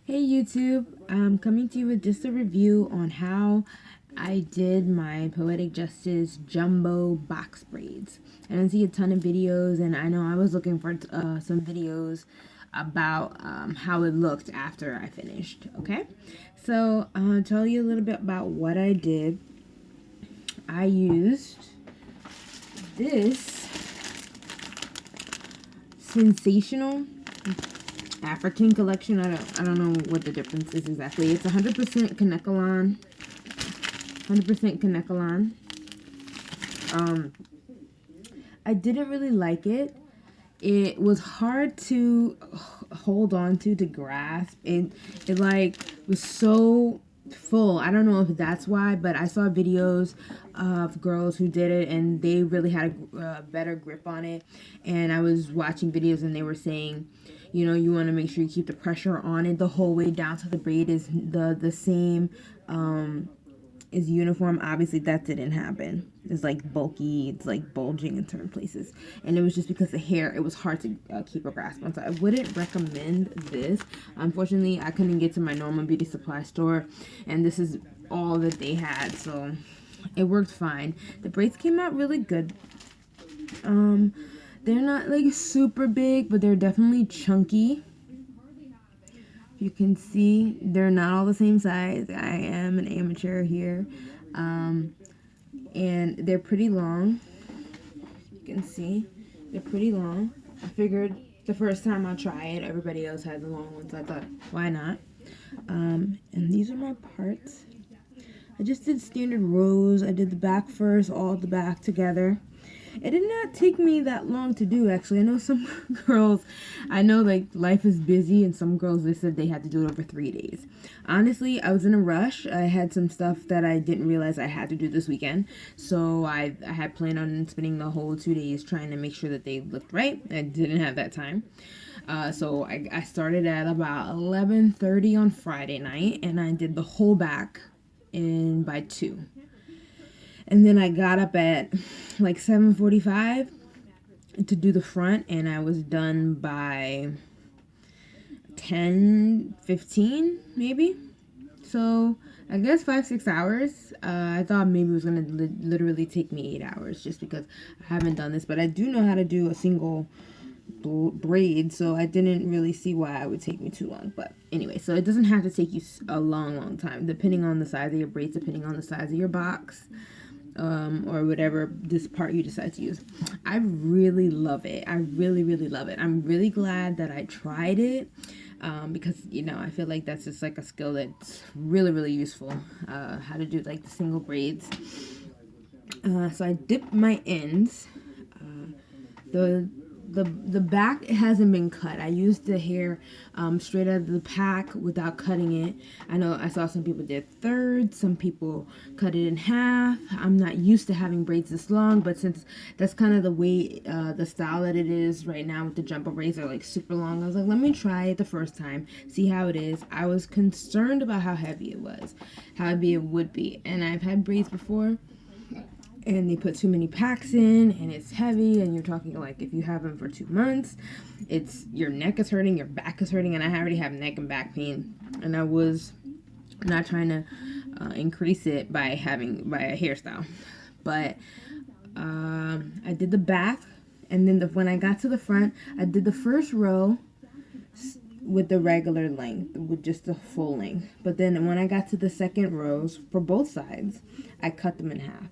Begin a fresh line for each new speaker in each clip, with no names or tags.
Hey YouTube, I'm coming to you with just a review on how I did my Poetic Justice jumbo box braids. I didn't see a ton of videos, and I know I was looking for some videos about how it looked after I finished. Okay, so I'll tell you a little bit about what I did. I used this sensational African collection. I don't know what the difference is exactly. It's 100% Kanekalon. 100% Kanekalon. I didn't really like it. It was hard to hold on to grasp. It like was so full. I don't know if that's why, but I saw videos of girls who did it and they really had a better grip on it. And I was watching videos and they were saying, you want to make sure you keep the pressure on it the whole way down to the braid is the same is uniform. Obviously that didn't happen. It's like bulky, it's like bulging in certain places, and it was just because the hair, it was hard to keep a grasp on. So I wouldn't recommend this. Unfortunately, I couldn't get to my normal beauty supply store, and this is all that they had, so it worked fine. The braids came out really good. They're not like super big, but they're definitely chunky. You can see they're not all the same size. I am an amateur here. And they're pretty long. You can see they're pretty long. I figured the first time I'll try it, everybody else had the long ones. I thought, why not? And these are my parts. I just did standard rows. I did the back first, all the back together. It did not take me that long to do, actually. I know some girls, I know like life is busy, and some girls, they said they had to do it over 3 days. Honestly, I was in a rush. I had some stuff that I didn't realize I had to do this weekend. So I had planned on spending the whole 2 days trying to make sure that they looked right. I didn't have that time. So I started at about 11:30 on Friday night, and I did the whole back in by 2. And then I got up at like 7:45 to do the front, and I was done by 10:15 maybe. So I guess 5-6 hours. I thought maybe it was gonna literally take me 8 hours just because I haven't done this, but I do know how to do a single braid, so I didn't really see why it would take me too long. But anyway, so it doesn't have to take you a long time, depending on the size of your braids, depending on the size of your box. Or whatever this part you decide to use. I really love it. I really love it. I'm really glad that I tried it, because I feel like that's just like a skill that's really useful, how to do like the single braids. So I dipped my ends. The the back hasn't been cut. I used the hair straight out of the pack without cutting it. I know I saw some people did thirds, some people cut it in half. I'm not used to having braids this long, but since that's kind of the way, the style that it is right now with the jumbo braids are like super long, I was like, let me try it the first time, see how it is. I was concerned about how heavy it was, how heavy it would be, and I've had braids before and they put too many packs in and it's heavy, and you're talking like if you have them for 2 months, it's your neck is hurting, your back is hurting, and I already have neck and back pain, and I was not trying to increase it by a hairstyle. But I did the back, and then when I got to the front, I did the first row with the regular length, with just the full length. But then when I got to the second rows for both sides, I cut them in half,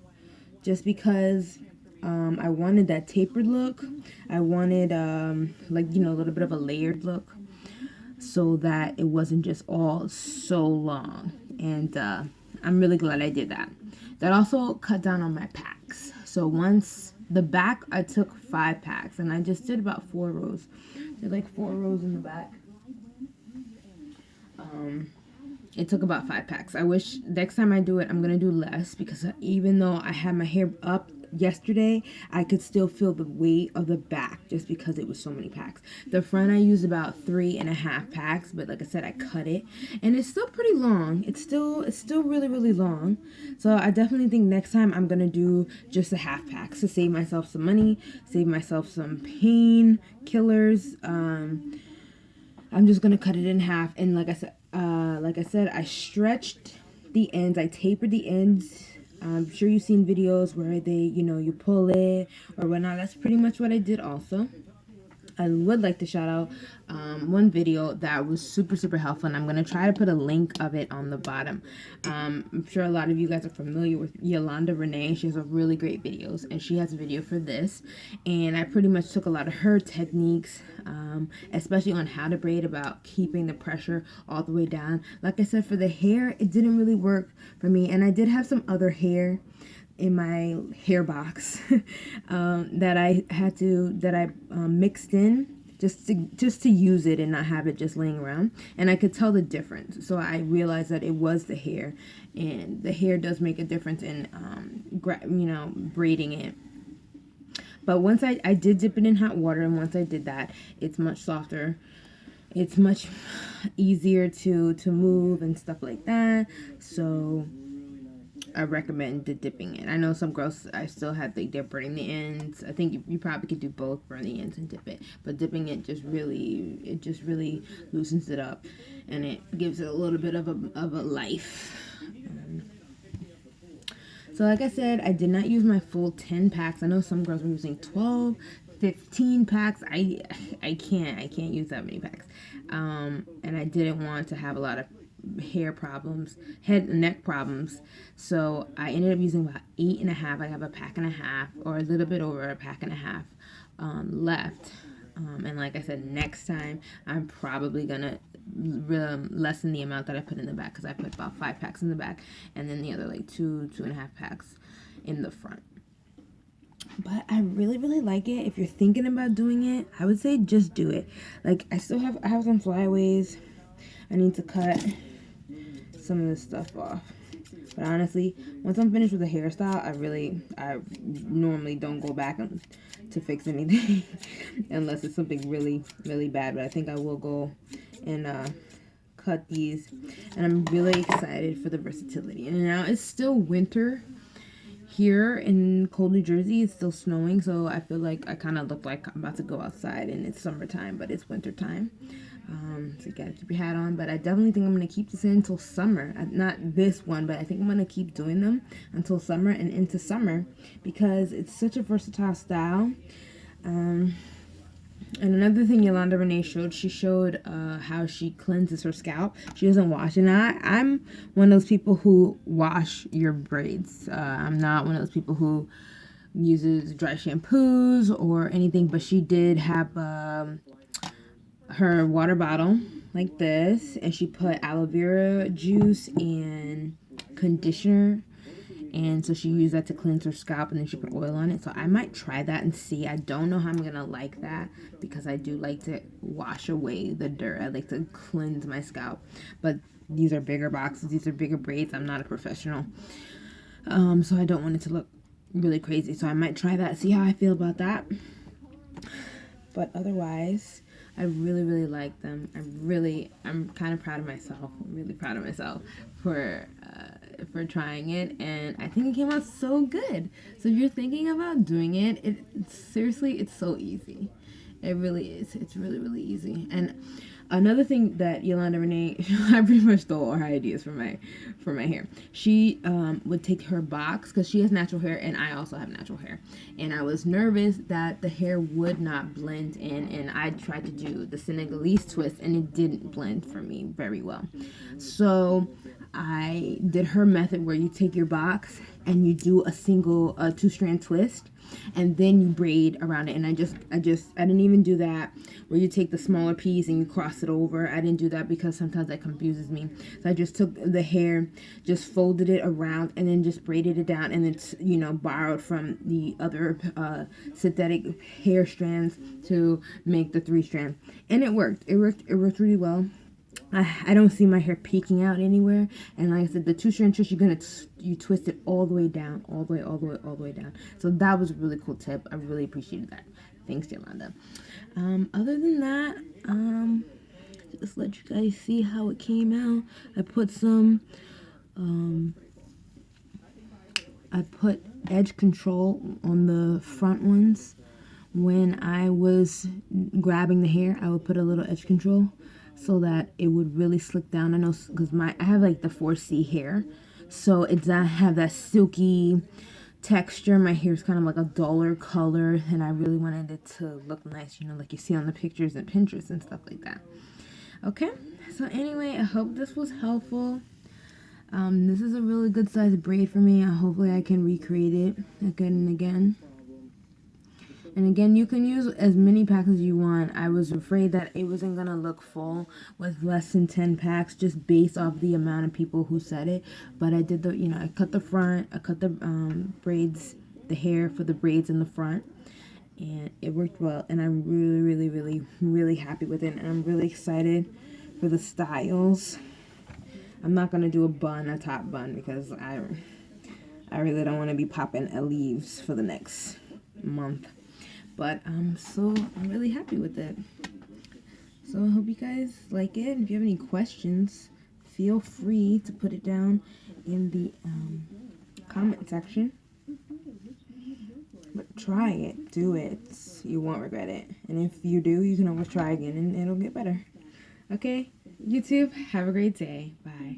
just because I wanted that tapered look. I wanted like a little bit of a layered look, so that it wasn't just all so long. And I'm really glad I did that. That also cut down on my packs. So once the back, I took 5 packs, and I just did about 4 rows. Did like 4 rows in the back. It took about 5 packs. I wish next time I do it, I'm going to do less, because even though I had my hair up yesterday, I could still feel the weight of the back just because it was so many packs. The front, I used about 3.5 packs, but like I said, I cut it, and it's still pretty long. It's still really long. So I definitely think next time I'm going to do just a half packs to save myself some money, save myself some pain killers. I'm just going to cut it in half, and like I said, Like I said, I stretched the ends. I tapered the ends. I'm sure you've seen videos where they, you pull it or whatnot. That's pretty much what I did also. I would like to shout out one video that was super, super helpful, and I'm going to try to put a link of it on the bottom. I'm sure a lot of you guys are familiar with Yolanda Renee. She has a really great videos, and she has a video for this, and I pretty much took a lot of her techniques, especially on how to braid, about keeping the pressure all the way down. Like I said, for the hair, it didn't really work for me, and I did have some other hair in my hair box that I mixed in just to use it and not have it just laying around, and I could tell the difference. So I realized that it was the hair, and the hair does make a difference in braiding it. But once I did dip it in hot water, and once I did that, it's much softer. It's much easier to move and stuff like that. So I recommend dipping it. I know some girls, I still had they're burning the ends. I think you probably could do both, burn the ends and dip it. But dipping it just really loosens it up, and it gives it a little bit of a life. So like I said, I did not use my full 10 packs. I know some girls were using 12, 15 packs. I can't use that many packs. And I didn't want to have a lot of hair problems, head and neck problems, so I ended up using about 8.5. I have a pack and a half, or a little bit over a pack and a half left. And like I said, next time I'm probably gonna lessen the amount that I put in the back, because I put about 5 packs in the back, and then the other like 2.5 packs in the front. But I really like it. If you're thinking about doing it, I would say just do it. Like I have some flyaways. I need to cut some of this stuff off. But honestly, once I'm finished with the hairstyle, I normally don't go back to fix anything unless it's something really bad. But I think I will go and cut these, and I'm really excited for the versatility. And now it's still winter here in cold New Jersey. It's still snowing, so I feel like I kind of look like I'm about to go outside, and it's summertime, but it's winter time. So you gotta keep your hat on. But I definitely think I'm gonna keep this in until summer. Not this one, but I think I'm gonna keep doing them until summer and into summer, because it's such a versatile style. And another thing Yolanda Renee showed, she showed how she cleanses her scalp. She doesn't wash, and I'm one of those people who wash your braids. I'm not one of those people who uses dry shampoos or anything, but she did have her water bottle like this, and she put aloe vera juice and conditioner, and so she used that to cleanse her scalp, and then she put oil on it. So I might try that and see. I don't know how I'm gonna like that, because I do like to wash away the dirt. I like to cleanse my scalp, but these are bigger boxes, these are bigger braids. I'm not a professional, so I don't want it to look really crazy. So I might try that, see how I feel about that. But otherwise, I really like them. I'm kind of proud of myself. I'm really proud of myself for trying it, and I think it came out so good. So if you're thinking about doing it, seriously, it's so easy. It really is. It's really easy. And another thing that Yolanda Renee, I pretty much stole all her ideas for my hair. She would take her box, because she has natural hair and I also have natural hair, and I was nervous that the hair would not blend in, and I tried to do the Senegalese twist and it didn't blend for me very well. So I did her method, where you take your box and you do a single 2-strand twist, and then you braid around it. And I didn't even do that where you take the smaller piece and you cross it over. I didn't do that because sometimes that confuses me. So I just took the hair, just folded it around, and then just braided it down, and it's borrowed from the other synthetic hair strands to make the 3-strand, and it worked really well. I don't see my hair peeking out anywhere, and like I said, the 2-strand twist, you twist it all the way down, all the way down. So that was a really cool tip. I really appreciated that. Thanks, Yolanda. Other than that, just let you guys see how it came out. I put edge control on the front ones. When I was grabbing the hair, I would put a little edge control so that it would really slick down. I know because I have like the 4C hair, so it doesn't have that silky texture. My hair is kind of like a duller color, and I really wanted it to look nice, you know, like you see on the pictures and Pinterest and stuff like that. Okay, so anyway, I hope this was helpful. This is a really good size braid for me. Hopefully I can recreate it again and again. And again, you can use as many packs as you want. I was afraid that it wasn't going to look full with less than 10 packs just based off the amount of people who said it. But I did I cut the front, I cut the braids, the hair for the braids in the front. And it worked well. And I'm really, really, really, really happy with it. And I'm really excited for the styles. I'm not going to do a top bun, because I really don't want to be popping leaves for the next month. But I'm really happy with it. So I hope you guys like it. If you have any questions, feel free to put it down in the comment section. But try it. Do it. You won't regret it. And if you do, you can always try again and it'll get better. Okay? YouTube, have a great day. Bye.